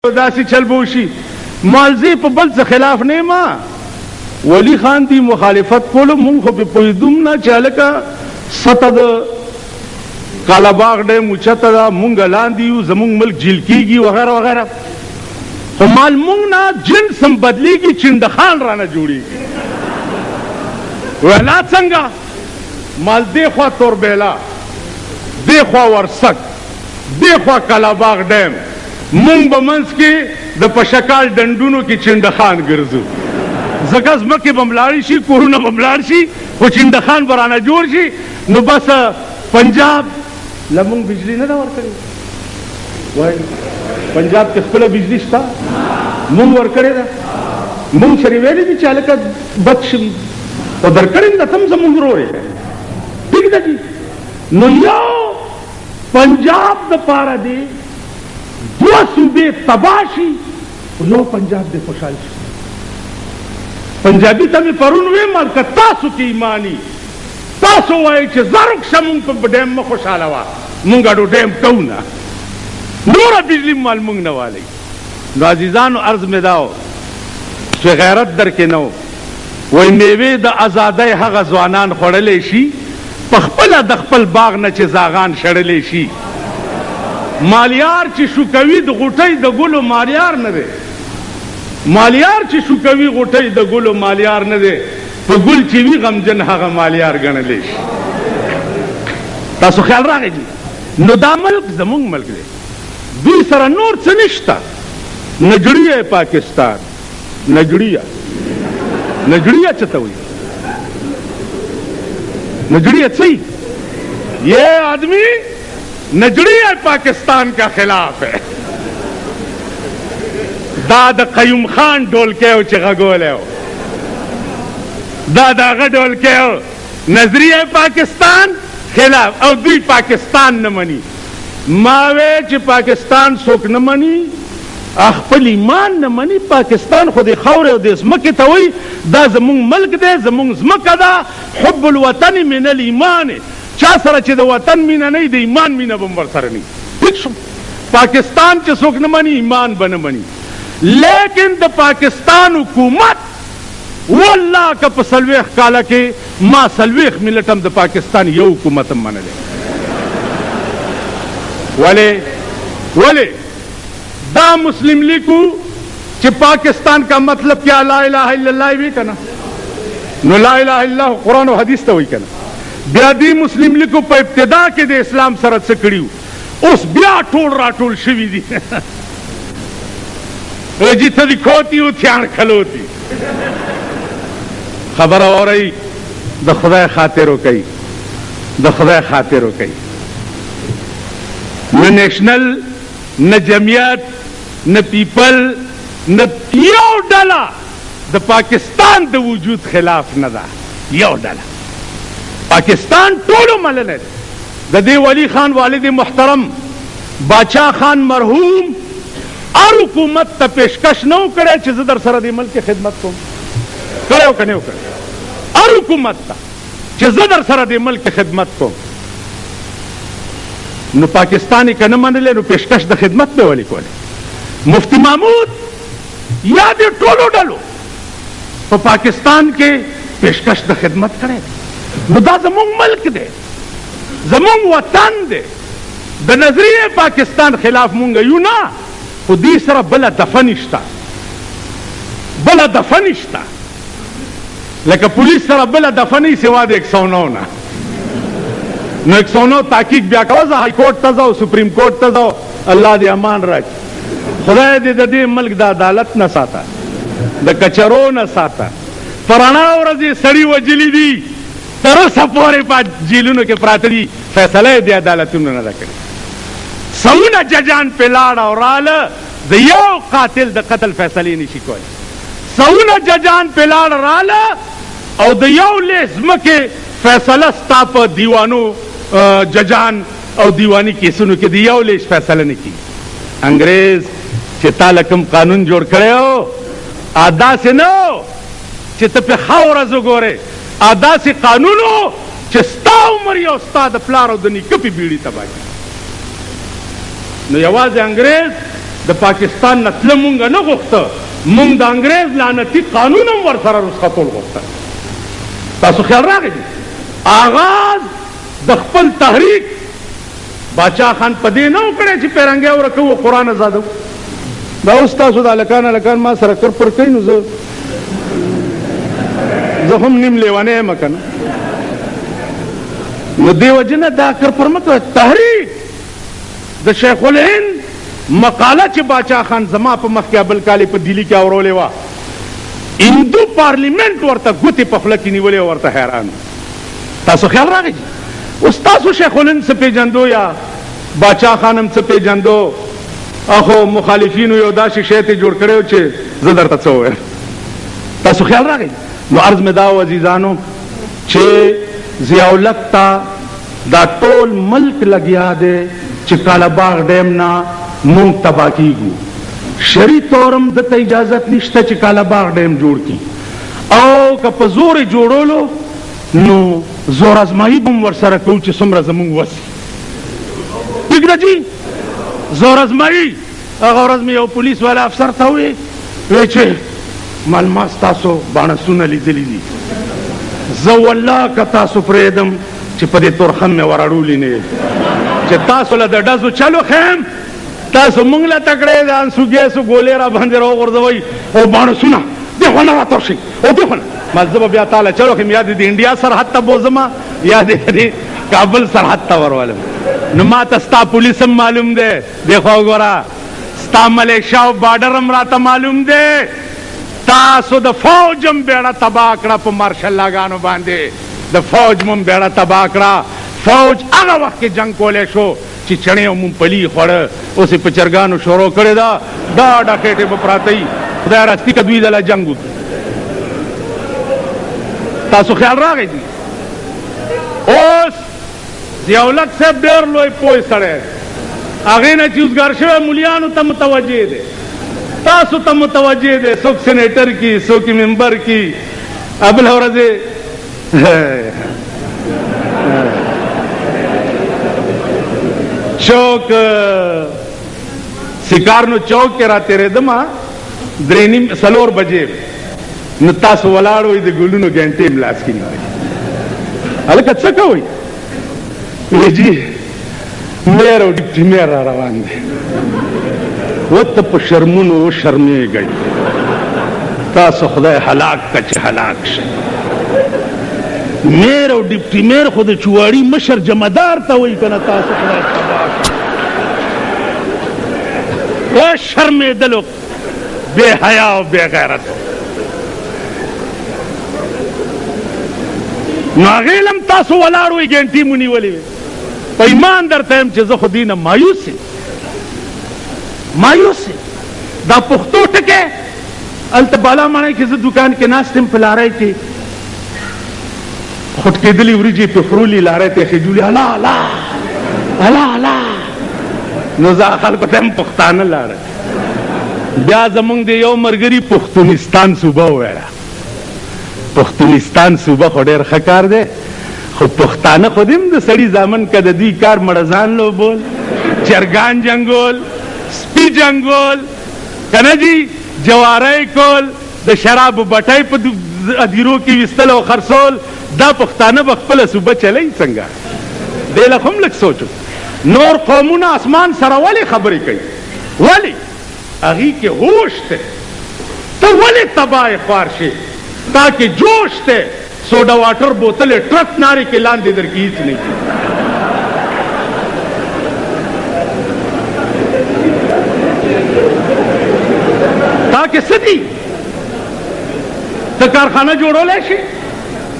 داسې چل بوشي مالزی په بل څه خلاف نه ما ولی خان دی مخالفت کولو مونږ خو په پوهېدوم نه چې هلکه سطح د کالاباغ ډیم اوچته ده مونږ لاندې یو زمونږ ملک جیل کېږي وغیره وغیره خو مال مونږ نه جنس هم بدلېږي چنډخان رانه جوړېږي ویلا څنګه مال دې خوا توربیلا دې خوا ورسک دې خوا کالاباغ ډیم مونږ به منځ کې د پشکال ډنډونو کې چنډخان ګرځو ځکه ځمکې به ملاړې شي کورونه به ملاړ شي خو چنډخان به رانه جوړ شي نو بس پنجاب له مونږ بجلي نه ده ورکړې وایي پنجاب کې خپله بجلي شته مونږ ورکړې ده مونږ سره ویلي دي چې هلکه بد شم خو درکړې ده ته هم زمونږ ورور یې ټیک ده جي نو یو پنجاب دپاره دی دو صوبے تباشی یو پنجاب دے خوشحال شي پنجابی ته مې پرون ویمل که تاسو کې ایمانی تاسو وایئ چې زرک شه مونږ په ډیم مه خوشحاله وه مونږ اډو ډیم کوو نه نوره بجلي مال مونږ نه والی نو عزیزانو عرض مې دا و چې غیرت در کې نه و وایي میوې د ازادۍ هغه ځوانان خوړلی شي په خپله د خپل باغ نه چې زاغان شړلی شي مالیار چې شو کوي د غوټۍ د ګلو مالیار نه دی مالیار چې شو کوي غوټۍ د ګلو مالیار نه دی په ګل چې وي غمجن هغه مالیار ګڼلی شي تاسو خیال راغی دي نو دا ملک زمونږ ملک دی دوی سره نور څه نشته نجړیه پاکستان نجړیه نجړیه څه ته وایي نجړیه څه یہ آدمی نجڑیہ پاکستان کا خلاف ہے دا د قیوم خان ډولکی و چې غږولی و دا د هغه ډولکی و نظریه پاکستان خلاف او دوی پاکستان نه مني ما وی چې پاکستان څوک نه مني خپل ایمان نه مني پاکستان خو د خاورې او د ځمکې ته وایي دا زمونږ ملک دی زمونږ ځمکه ده حب الوطن من الایمان چا سره چې د وطن مینه نه د ایمان مینه به هم ورسره نه ټیک شو پاکستان چې څوک نه مني ایمان به نه مني لیکن د پاکستان حکومت والله که په 40 کاله کې ما 40 ملت هم د پاکستان یو حکومت هم منلی ولې دا مسلم لیکو چې پاکستان کا مطلب کیا لا الہ الا اللہ وی که نه نو لا الہ الا اللہ قرآن و حدیث ته وایي که نه بیا دی مسلم لیکو په ابتدا کې د اسلام سره څه کړي اوس بیا ټول راټول شوي دي جتنی کھوتی ہو تھیان کھلوتی خبر ہو رہی د خدای خاطر ہو کئی د خدای خاطر ہو کئی نہ نیشنل نہ جمعیت نہ پیپل نہ یو ڈالا د پاکستان د وجود خلاف نہ دا یو ڈالا پاکستان ټولو منلی دی د دې ولی خان والد محترم باچا خان مرحوم هر حکومت ته پیشکش نه و کړی چې زه در سره د ملک خدمت کوم کړی و که نه و کړی هر حکومت ته چې زه در سره د ملک خدمت کوم نو پاکستان یې که نه منلی نو پیشکش د خدمت به ولې کولی مفتی محمود یا دې ټولو ډلو په پاکستان کې پیشکش د خدمت کړی نو دا زمونږ ملک دی زمونږ وطن دی د نظریه پاکستان خلاف مونږ یو نه خو دې سره بله دفه نشته بله دفه نشته لکه پولیس سره بله دفه نه سوا د 109 نه نو 109 تحقیق بیا کوه زه های کورټ ته ځو سپریم کورټ ته ځو الله دې امان راکړي خدای دې د دې ملک د عدالت نه ساته د کچرو نه ساته په رڼا ورځ یې سړي وجلي دي تر اوسه پورې په جیلونو کې پراته دي فیصله یې د عدالتونو نه ده کړې سلونه ججان پې لاړه او راله د یو قاتل د قتل فیصلې نشي کولی سلونه ججان پې لاړه راله او د یو لیس ځمکې فیصله ستا په دیوانو ججان او دیواني کیسونو کې د یو لیس فیصله نه کېږي انګریز چې تا له کوم قانون جوړ کړی و داسې نه و چې ته پې ښه ورځ وګورې داسې قانون و چې ستا عمر یو ستا د پلار او د نیکه پې بیړي تباه کړي نو یوازې انګریز د پاکستان نه تله مونږ نه غوښته، مونږ د انګریز لعنتي قانون هم ورسره رسختول غوښته. تاسو خیال راغی دی آغاز د خپل تحریک باچا خان په دې نه وکړی چې پیرنګی ورکوو قرآن ازادو. دا اوس تاسو د هلکان ما سره کر پر کوي نو زه هم نیم لیونی یم که نه، نو دې وجې نه دا کر پر مه کوه. تحریک د شیخ الهند مقاله چې باچا خان زما په مخ کې بل کال په دلی کې اورولې وه، هندو پارلیمنټ ورته ګوتې په خوله کې نیولې ورته حیران. تاسو خیال راغی اوس تاسو شیخ الهند څه پېژندو یا باچا خان هم څه پېژندو، اخو مخالفینو یو داسې شی ته جوړ کړی و چې زه درته څه ووایم. تاسو خیال راغی. نو عرض مې دا و عزیزانو چې ضیاءالحق ته دا ټول ملک لګیا دی چې کالاباغ ډیم نه مونږ تباه کیږو. شرعي طور هم دته اجازت نشته چې کالاباغ ډیم جوړ کړي، او که په زور یې جوړولو نو زور ازمایي به هم ورسره کوو چې څومره زمونږ وس وي. ټیک ده جي، زور ازمایي. هغه ورځ مې یو پولیس والا افسر ته وویل چې ما ستاسو باڼسونه لیدلي دي، زه والله که تاسو پرېږدم چې په دې تورخم مې وراړولي نه یې چې تاسو له د ډزو چلو خیم، تاسو مونږ له تکړې د انسو ګیسو ګولې را باندې راوغورځوئ او باڼسونه دې خوا نه راتاو شئ او دې خوا نه. ما زه به بیا تاله چلو خیم، یا دې د انډیا سرحد ته بوځمه یا دې کابل سرحد ته ورولم. نو ما ته ستا پولیس هم معلوم دی، دې خوا وګوره ستا ملیشا او بارډر هم راته معلوم دی. تاسو د فوج هم بیړه تباه کړه په مارشل لاګانو باندې، د فوج هم بیړه تباه کړه. فوج هغه وخت کې جنگ کولی شو چې چڼې او مونګپلي یې خوړه، اوس یې په چرګانو شروع کړې ده، ډاډه خېټې به پراته وي. خدای راستي که دوی دله جنګ وکړي. تاسو خیال راغی دي اوس ضیاءالحق صاحب ډېر لوی پوه سړی، هغې نه چې اوسګار شوی مولیانو ته متوجه دی، تاسو ته متوجه دی، څوک سینیټر کی څوک ممبر کی. بله ورځ چوک سکارنو چوک کې را تېرېدم 3:30 بجې، نو تاسو ولاړ وئ د ګلونو ګنټې م لاس کې نیولې. هلکه څه کوئ؟ وایي جي میر او ډیپټي میر را روان دی. وته په شرمونو وشرمېږئ، تاسو خدای هلاک که چې هلاک شئ. میر او ډیپټي میر خو د چواړي مشر جمعدار ته وایي که نه، تاسو خدای تباه شئ. وشرمېدلو بې حیا او بې غیرتو. نو هغې لم تاسو ولاړ وئ ګنټې مو نیولې وې. په ایمان درته یم چې زه خو دې نه مایوس یم، مایوس یم. دا پښتو ټکی هلته بالا ماڼۍ کې زه دوکان کې ناست یم، په لارۍ کې خوټ کېدلې وریجې پې خرولي، لارۍ ته یې خېجولي، الله الله الله الله. نو زه خلکو ته هم پښتانه لاړه. بیا زمونږ د یو ملګري پښتونستان صوبه وویله. پښتونستان صوبه خو ډېر ښه کار دی، خو پښتانه خو دې هم د سړي زامن که د دوی کار مړزان لوبول، چرګان جنګول، سپي جنګول، که نه جي جواری کول، د شرابو بټۍ په ادیرو کې ویستل او خرڅول. دا پښتانه به خپله صوبه چلی څنګه؟ دې له خو هم لږ سوچو. نور قومونه اسمان سره ولې خبرې کوي؟ ولې؟ هغې کې هوش دی. ته ولې تباه خوار شي؟ تا کې جوش دی. سوډا واټر بوتل ټرک نارې کې لاندې در کې هېڅ نه کېږي. تا کې څه دي؟ ته کارخانه جوړولی شي،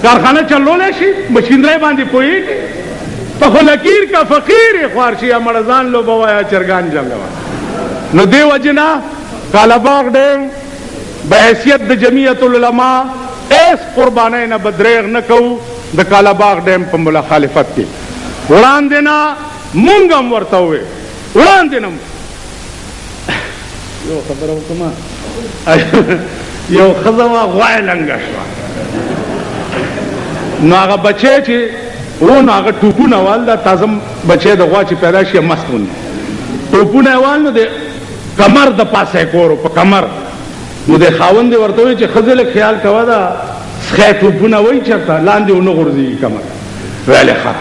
کارخانه چلولی شي، مشینرۍ باندې پوهېږي. ته خو لکیر کا فقیر یې خوار شي، یا مړزان لوبوه یا چرګان جنګوه. نو دې وجې نه کالاباغ ډیم به حیثیت د جمعیت العلماء ایس قربانۍ نه به دریغ نه کوو. د کالاباغ ډیم په مخالفت کې وړاندې نه مونږ هم ورته وویل، وړاندې نه یو خبره وکړمه، یو ښځه وه غوی لنګه شوه. نو هغه بچی چې و نو هغه ټوپونه وال، دا تازه بچی د غوا چې پیدا شي مست ونی ټوپونه یې وال. نو د कमर द पासे कoro په कमर نو د خاوند ورته وی چې خزل خیال کوا دا خېټو بونه وای چرته لاندې ونه غورځي کمر ویلې ښه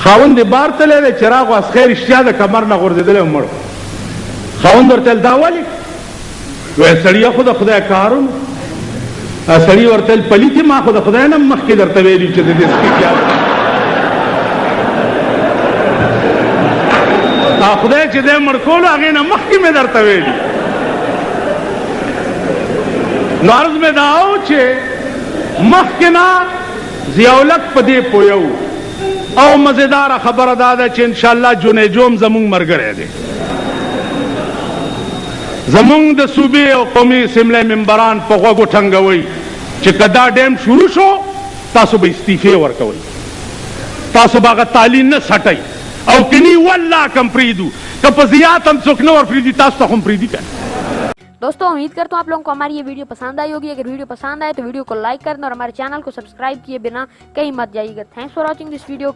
خاوند بار ته له چراغ واس خیر اشتیا د کمر نه غورځیدل مړ خاوند ورته دا والی وې سړی خو د خدای کارون سړی ورته پلیتی ما خو د خدای نه مخکې درته ویلی چې د دې خیال خدای چې دې مړ کول هغه نه مخکې مې درته ویلی نو عرض مې دا او چې مخکې نه ضیاءالحق په دې پویو او مزیدار خبره دا ده چې ان شاء الله جنیجوم زمونږ مرګری دی زمونږ د صوبې او قومي اسمبلۍ ممبران په غوږو ټنګوئ چې که دا ډیم شروع شو تاسو به استعفې ورکوئ تاسو به هغه تعلیم نه سټئ او کني والله کم پریدو که په زیات هم څوک نه ورپریدي تاسو ته هم پریدي که दोस्तों उम्मीद करता हूँ आप लोगों को हमारी ये वीडियो पसंद आई होगी। अगर वीडियो पसंद आए तो वीडियो को लाइक करना और हमारे चैनल को सब्सक्राइब किए बिना कहीं मत जाइएगा। Thanks for watching this video.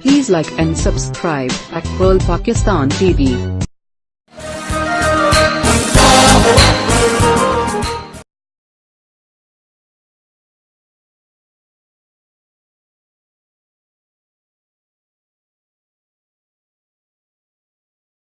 Please like and subscribe at Pearl Pakistan TV.